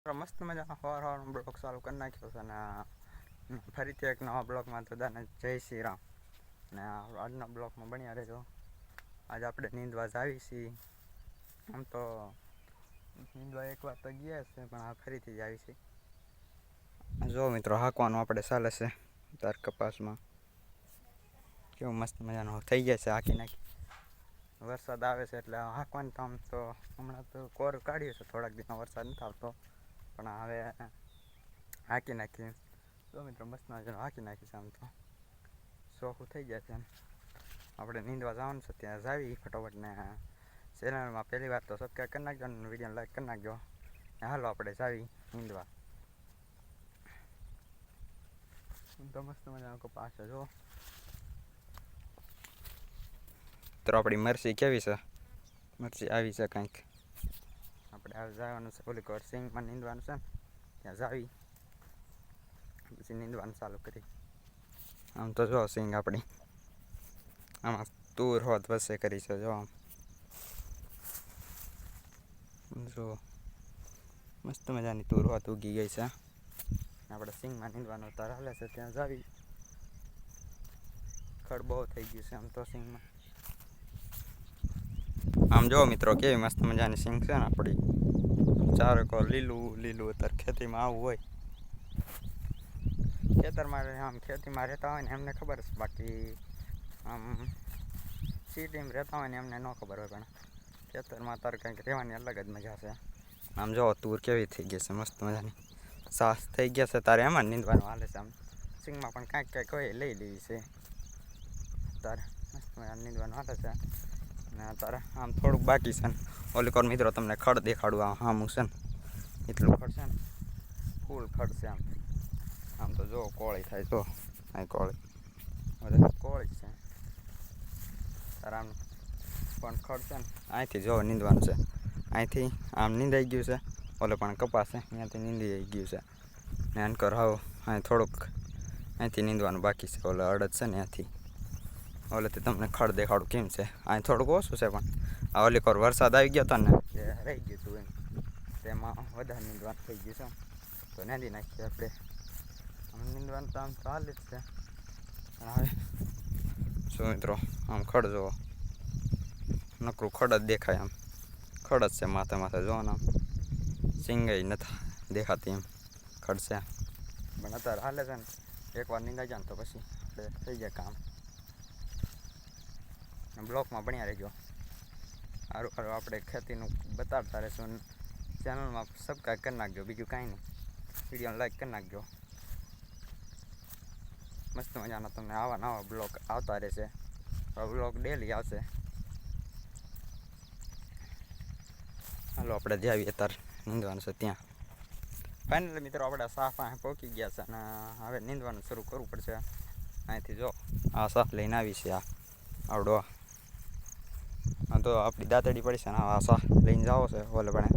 મસ્ત મજાનો સવાર બ્લોગ ચાલુ કરી નાખ્યો છે અને ફરીથી એક નવા બ્લોગમાં બધાને જય શ્રી રામ. અને આજના બ્લોગમાં બન્યા રહેજો. આજે આપણે નીંદવા જાવી છીએ. આમ તો નીંદવા એકવાર તો ગયા છે પણ આ ફરીથી જ આવી છે. જો મિત્રો હાંકવાનું આપણે ચાલે છે તાર કપાસમાં. કેવું મસ્ત મજાનો થઈ જાય છે હાંકી નાખી. વરસાદ આવે છે એટલે હાંકવાનું કામ તો હમણાં તો કોર કાઢ્યું છે, થોડાક દિવસમાં વરસાદ નથી આવતો પણ હવે હાંકી નાખીએ. તો મિત્રો મસ્ત મજાનો હાંકી નાખીશ. આમ તો ચોખ્ખું થઈ જાય છે. આપણે નીંદવા જવાનું છે ત્યાં જાવી ફટાફટ. ને ચેનલમાં પહેલી વાર તો સબસ્ક્રાઈબ કરી નાખજો અને વિડીયોને લાઈક કરી નાખજો. ને હાલો આપણે જાવી નીંદવા. તો મસ્ત મજાનો કપાસ છે જો. તો આપણી મરસી કેવી છે? મરસી આવી છે કંઈક. આપણે હવે જવાનું છે ઓલી કોર સિંગમાં નીંદવાનું છે ને ત્યાં જાવી પછી નીંદવાનું ચાલુ કરી. આમ તો જો સિંગ આપણી આમાં તુર હોત વસે કરી છે જો. આમ જો મસ્ત મજાની તુર હોત ઉગી ગઈ છે. આપણે સિંગમાં નીંદવાનું તાર હાલે છે ત્યાં જાવી. ખડ બહુ થઈ ગયું છે આમ તો સિંગમાં. આમ જો મિત્રો કેવી મસ્ત મજાની સિંગ છે ને આપણી. ચારે કોર લીલું લીલું. અત્યારે ખેતીમાં આવું હોય. ખેતરમાં આમ ખેતીમાં રહેતા હોય ને એમને ખબર છે, બાકી આમ સિટીમાં રહેતા હોય ને એમને ન ખબર હોય, પણ ખેતરમાં અત્યારે કંઈક રહેવાની અલગ જ મજા છે. આમ જો તુર કેવી થઈ ગઈ છે મસ્ત મજાની. સાસ થઈ ગયા છે તારે એમાં નીંદવાનું હાલે છે. આમ સિંગમાં પણ કાંઈક કાંઈક હોય લઈ લેવી છે તારે. મસ્ત મજાનું નીંદવાનું હાલે છે. ને તારે આમ થોડુંક બાકી છે ને ઓલી કોર મિત્રો તમને ખડ દેખાડું. આમ સામું છે ને એટલું ખડ છે ને, ફૂલ ખડ છે. આમ તો જો કોળી થાય જો. અહીં કોળી બધા કોળી છે તારે. આમ પણ ખડ છે ને અહીંથી જો નીંદવાનું છે. અહીંથી આમ નીંદાઈ ગયું છે. ઓલે પણ કપાસ છે ત્યાંથી નીંદી ગયું છે. ને અનકર હાવ અહીં થોડુંક અહીંથી નીંદવાનું બાકી છે. ઓલે અડદ છે ને ત્યાંથી ઓલેથી તમને ખડ દેખાડું કેમ છે. અહીં થોડુંક ઓછું છે પણ આ ઓલી કોર વરસાદ આવી ગયો હતો ને તે રહી ગયું હતું એમ, તેમાં વધારે નીંદવાનું થઈ ગયું છે. તો નીંદી નાખીએ આપણે. આમ નીંદવાનું તો આમ તો હાલે જ છે પણ હવે શું મિત્રો આમ ખડ જુઓ. નકરું ખડ જ દેખાય. આમ ખડ જ છે માથે માથે જો ને. આમ સિંગાઈ નથી દેખાતી એમ ખડ છે. પણ અત્યારે હાલે છે ને એકવાર નીંદાઈ જાય ને તો પછી આપણે થઈ જાય કામ. બ્લોકમાં બન્યા રહેજો. સારું સારું આપણે ખેતીનું બતાવતા રહીશું. ચેનલમાં સબસ્ક્રાઈબ કરી નાખજો. બીજું કાંઈ નહીં, વિડીયોને લાઈક કરી નાખજો. મસ્ત મજાના તમને આવા નવા બ્લોગ આવતા રહેશે. બ્લોગ ડેલી આવશે. હાલો આપણે જાવીએ અત્યારે નીંદવાનું છે ત્યાં. ફાઇનલી મિત્રો આપણે સાફ પાસે પહોંચી ગયા છે અને હવે નીંદવાનું શરૂ કરવું પડશે. અહીંથી જો આ સાફ લઈને આવી છે. આવડો આ તો આપણી દાંતડી પડી છે ને આ સાફ લઈને જાઓ છે ઓલે પણ.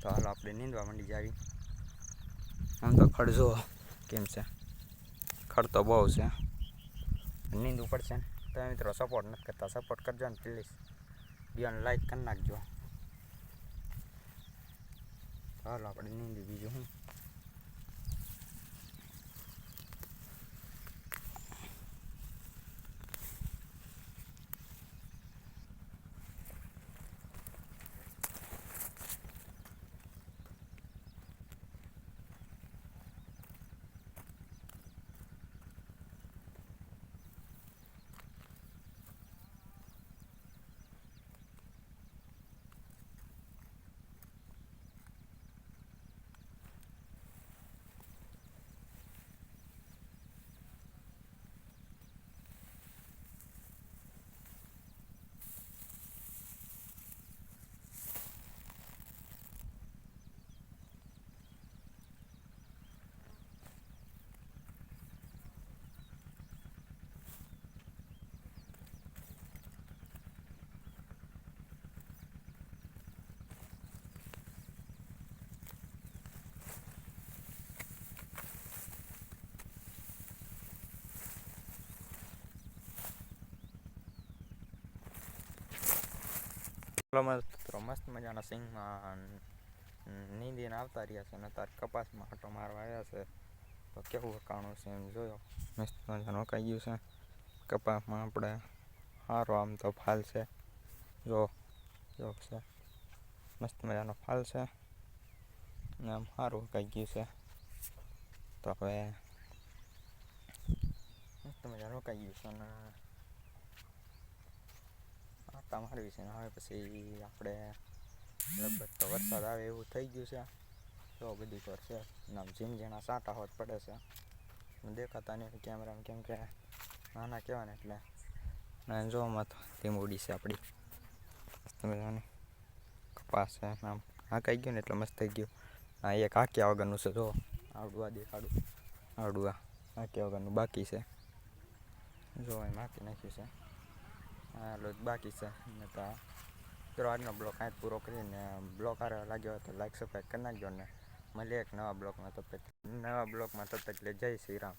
તો હાલો આપણે નીંદવા માંડી જાવી. આમ તો ખડ જુઓ કેમ છે. ખડ તો બહુ છે. નીંદવું પડશે ને. તમે મિત્રો સપોર્ટ નથી કરતા, સપોર્ટ કરજો ને પ્લીઝ. વિડીયોને લાઈક કરી નાખજો. હાલો આપણે નીંદી બીજું હું. મસ્ત મજાના સિંગમાં નીંદીને આવતા રહ્યા છે અને અત્યારે કપાસમાં આંટો મારવા આવ્યા છે. તો કેવું વકાણું છે એમ જોયો. મસ્ત મજાનું વકાઈ ગયું છે. કપાસમાં આપણે સારો આમ તો ફાલ છે. જો છે મસ્ત મજાનો ફાલ છે અને આમ સારું વકાઈ ગયું છે. તો હવે મસ્ત મજાનું વકાઈ ગયું છે અને આટા મારવી છે ને હવે પછી આપણે લગભગ તો વરસાદ આવે એવું થઈ ગયું છે. તો બધી પર છે આમ ઝીણઝીણા સાંટા હોત પડે છે. દેખાતા નહીં કેમેરામાં, કેમ કે નાના કહેવાય ને એટલે અને જોવામાં તો તેમ ઉડી છે આપણી મસ્ત મજાની કપાસ છે. આમ હાંકાઈ ગયું ને એટલે મસ્ત થઈ ગયું. આ એક હાંક્યા વગરનું છે. જો આવડું આ દેખાડું, આવડું આ હાંક્યા વગરનું બાકી છે. જો એમ હાંકી નાખ્યું છે. હા બાકી છે ને. તો ચલો આજનો બ્લોગ અહીં પૂરો કરીને બ્લોગ સારો લાગ્યો હોય તો લાઈક સબસ્ક્રાઈબ કરી નાખજો ને મળીએ એક નવા બ્લોગમાં. તબ તક જય શ્રી રામ.